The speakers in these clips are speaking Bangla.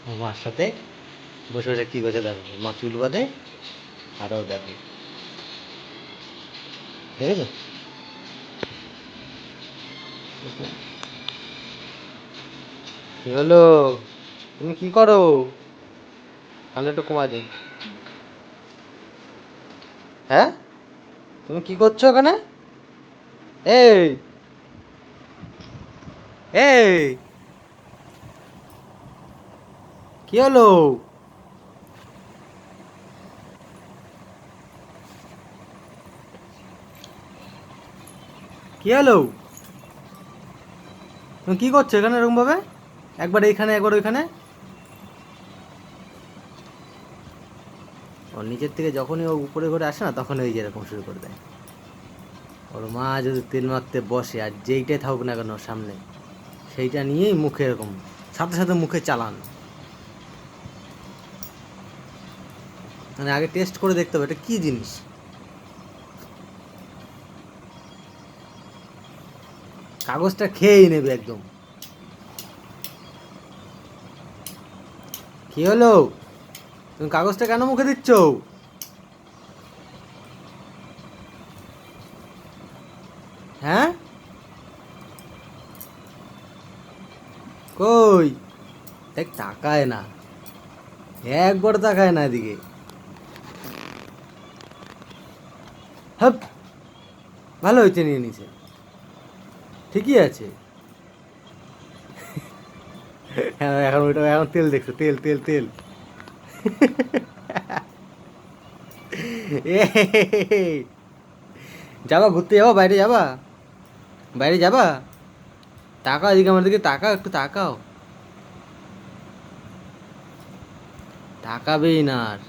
ও মার সাথে বসে বসে কী করছে দেখো, মা চুল বাঁধে আরও দেখো, ঠিক আছে? কি হলো? তুমি কি করো? তাহলে একটু কমা দিই। হ্যাঁ, তুমি কি করছো ওখানে? এই এই কি হলো? কি হলো? তুমি কি করছো এখানে এরকম ভাবে? একবার এইখানে একবার ওইখানে। ওর নিচের থেকে যখনই ও উপরে ঘরে আসে না, তখন ওই যে এরকম শুরু করে দেয়। ওর মা যদি তেল মারতে বসে আর যেইটাই থাকুক না কেন ওর সামনে, সেইটা নিয়েই মুখে এরকম সাথে সাথে মুখে চালান। মানে আগে টেস্ট করে দেখতে হবে এটা কি জিনিস। কাগজটা খেয়েই নেবে একদম। কি হলো? তুমি কাগজটা কেন মুখে দিচ্ছ? হ্যাঁ, কই? দেখ, তাকায় না, একবার তাকায় না এদিকে। হ্যাঁ, ভালো হয়েছে, নিয়ে নিছে, ঠিকই আছে। হ্যাঁ, এখন ওইটা এখন তেল দেখছো, তেল তেল তেল। এই, যাবা ঘুরতে, যাবা বাইরে, যাবা বাইরে যাবা? তাকাও এদিকে, আমার দিকে তাকাও, একটু তাকাও। তাকাবেই না আর।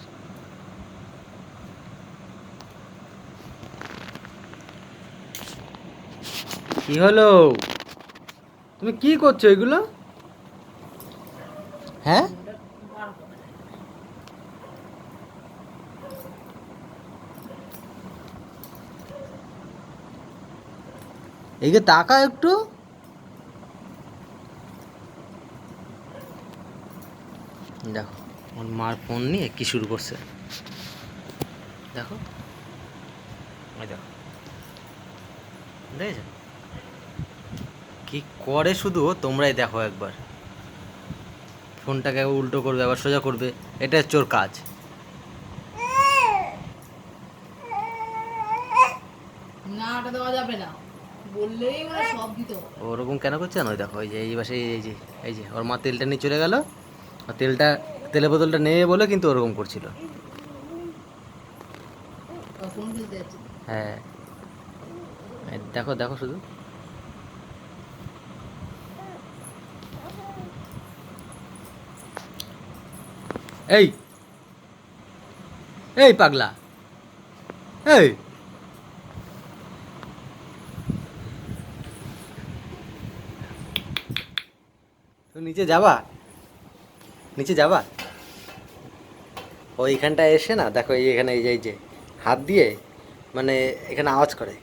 কি হলো? তুমি কি করছো এগুলো? হ্যাঁ, এদিকে তাকা একটু। দেখো, ওর মার ফোন নিয়ে কি শুরু করছে, দেখো, ওই দেখো, দেখেছো কি করে? শুধু তোমরাই দেখো একবার। ফোনটাকে উল্টো করবে, আবার সোজা করবে, এটা হচ্ছে ওর কাজ। না, ওটা দেওয়া যাবে না, বললেই ওরা সব দিতে হবে। ওরকম কেন করছে না? ওই দেখো, এই যে এই পাশে, এই যে ওর মা তেলটা নিয়ে চলে গেল, আর তেলের বোতলটা নেবে বলে কিন্তু ওরকম করছিল। ফোন খেলতে যাচ্ছে। হ্যাঁ, এই দেখো দেখো শুধু। এই এই পাগলা, এই তুমি নিচে যাবা? নিচে যাবা? ও এইখানটায় এসে না, দেখো এই এখানে, এই যে হাত দিয়ে মানে এখানে আওয়াজ করে।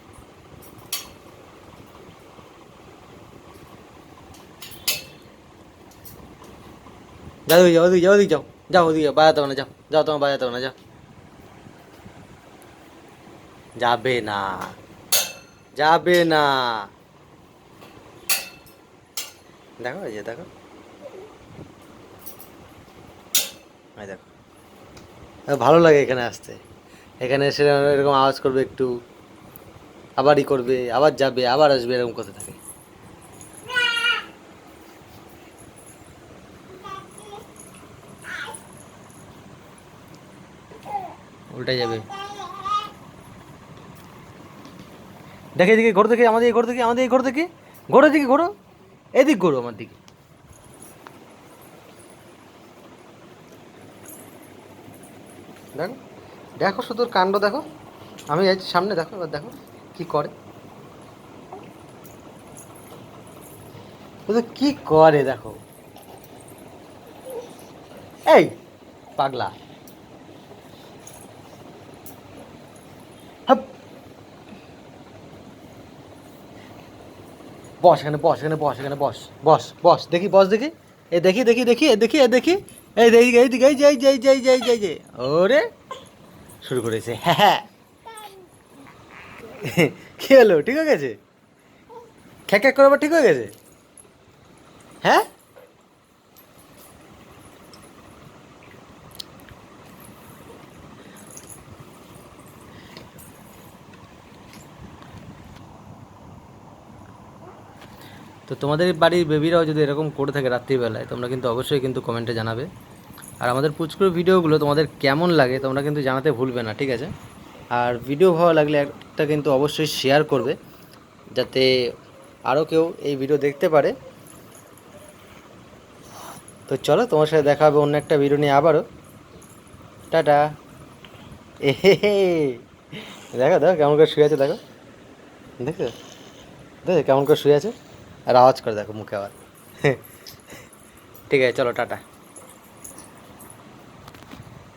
যাও ওদিকে যাও, ওদিকে যাও, ওদিকে যাও, যাও ওদিকে যাও, বাজাতে হবে না, যাও যাও, তোমার বাজাতে হবে না, যাও। যাবে না, যাবে না। দেখো, এই যে দেখো, এই দেখো, ভালো লাগে এখানে আসতে। এখানে এসে এরকম আওয়াজ করবে একটু, আবারই করবে, আবার যাবে, আবার আসবে, এরকম করতে থাকে। উল্টাই যাবে। দেখে এদিকে ঘোরো, দেখে আমাদের এই ঘর থেকে, আমাদের এই ঘর থেকে ঘোরো, এদিকে ঘোরো, এদিক ঘোরো আমার দিকে। দেখো, দেখো শুধু ওর কাণ্ড দেখো। আমি যাচ্ছি সামনে, দেখো এবার, দেখো কি করে, শুধু কি করে দেখো। এই পাগলা, হাপ, বস এখানে, বস এখানে, বস এখানে, বস বস বস, দেখি বস, দেখি এ দেখি, দেখি দেখি, এ দেখি, এ দেখি, এইদিকে এই যে ওরে শুরু করেছে হ্যাঁ কি হলো ঠিক হয়ে গেছে খ্যাক খ্যাক করে আবার ঠিক হয়ে গেছে হ্যাঁ তো তোমাদের বাড়ির বেবিরাও যদি এরকম করে থাকে রাত্রিবেলায় তোমরা কিন্তু অবশ্যই কিন্তু কমেন্টে জানাবে আর আমাদের পুচকুর ভিডিওগুলো তোমাদের কেমন লাগে তোমরা কিন্তু জানাতে ভুলবে না ঠিক আছে আর ভিডিও ভালো লাগলে একটা কিন্তু অবশ্যই শেয়ার করবে যাতে আরও কেউ এই ভিডিও দেখতে পারে তো চলো তোমার সাথে দেখা হবে অন্য একটা ভিডিও নিয়ে আবারও টাটা এ দেখো দেখো কেমন করে শুয়ে আছে দেখো দেখো দেখো কেমন করে শুয়ে আছে আর আওয়াজ করে দেখো মুখে আবার ঠিক আছে চলো টাটা